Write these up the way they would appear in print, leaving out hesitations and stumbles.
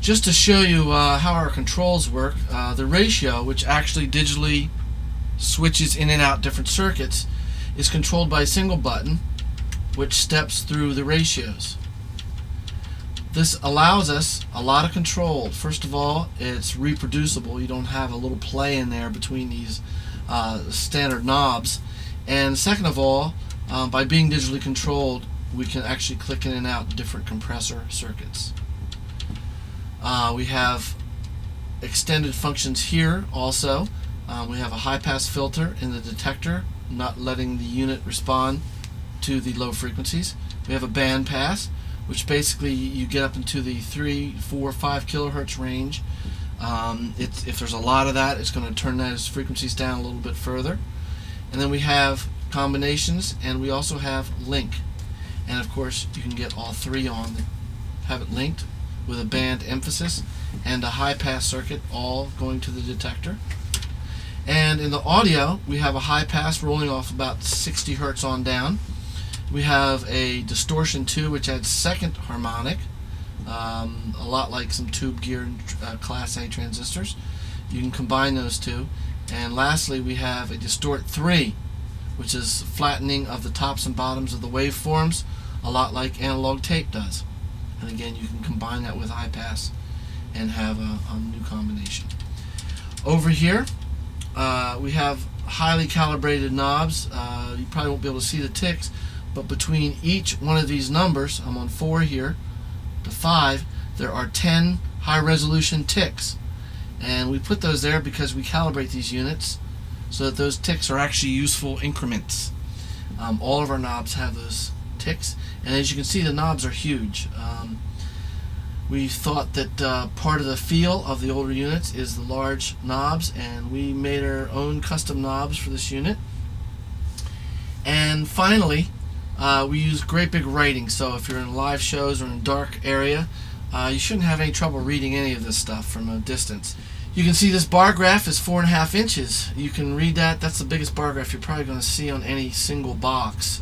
Just to show you how our controls work, the ratio, which actually digitally switches in and out different circuits, is controlled by a single button which steps through the ratios. This allows us a lot of control. First of all, it's reproducible. You don't have a little play in there between these standard knobs. And second of all, by being digitally controlled, we can actually click in and out different compressor circuits. We have extended functions here also. We have a high-pass filter in the detector, not letting the unit respond to the low frequencies. We have a band pass, which basically you get up into the 3, 4, 5 kilohertz range. If there's a lot of that, it's going to turn those frequencies down a little bit further. And then we have combinations, and we also have link. And of course, you can get all three on, have it linked with a band emphasis and a high-pass circuit, all going to the detector. And in the audio, we have a high-pass rolling off about 60 hertz on down. We have a distortion too, which adds second harmonic, a lot like some tube gear Class A transistors. You can combine those two. And lastly, we have a distort 3, which is flattening of the tops and bottoms of the waveforms, a lot like analog tape does. And again, you can combine that with high pass and have a new combination. Over here, we have highly calibrated knobs. You probably won't be able to see the ticks, but between each one of these numbers, I'm on 4 here to 5, there are 10 high resolution ticks. And we put those there because we calibrate these units so that those ticks are actually useful increments. All of our knobs have those ticks, and as you can see, the knobs are huge. We thought that part of the feel of the older units is the large knobs, and we made our own custom knobs for this unit. And finally, we use great big writing, so if you're in live shows or in a dark area, you shouldn't have any trouble reading any of this stuff from a distance. You can see this bar graph is 4.5 inches. You can read that. That's the biggest bar graph you're probably going to see on any single box.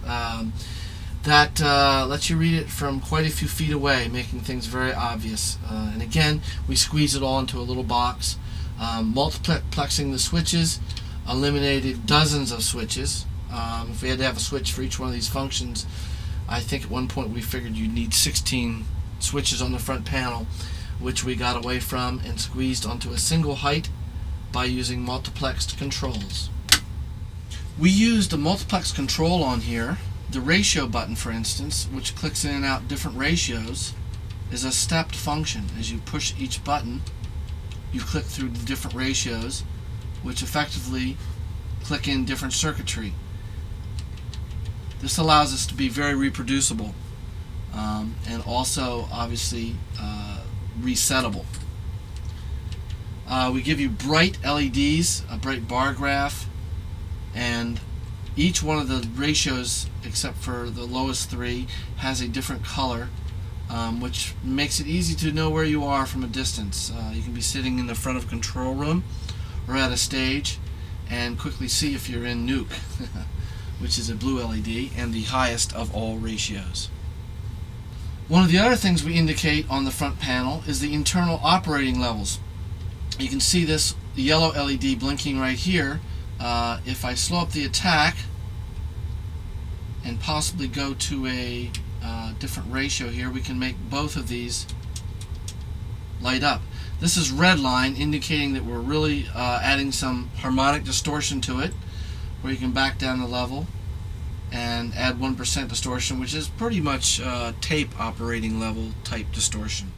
That lets you read it from quite a few feet away, making things very obvious. And again, we squeeze it all into a little box. Multiplexing the switches eliminated dozens of switches. If we had to have a switch for each one of these functions, I think at one point we figured you'd need 16 switches on the front panel, which we got away from and squeezed onto a single height by using multiplexed controls. We used a multiplex control on here. The ratio button, for instance, which clicks in and out different ratios, is a stepped function. As you push each button, you click through the different ratios, which effectively click in different circuitry. This allows us to be very reproducible and also obviously resettable. We give you bright LEDs, a bright bar graph, and each one of the ratios, except for the lowest 3, has a different color, which makes it easy to know where you are from a distance. You can be sitting in the front of a control room or at a stage and quickly see if you're in Nuke, which is a blue LED and the highest of all ratios. One of the other things we indicate on the front panel is the internal operating levels. You can see this yellow LED blinking right here. If I slow up the attack and possibly go to a different ratio here, we can make both of these light up. This is red line, indicating that we're really adding some harmonic distortion to it, where you can back down the level and add 1% distortion, which is pretty much tape operating level type distortion.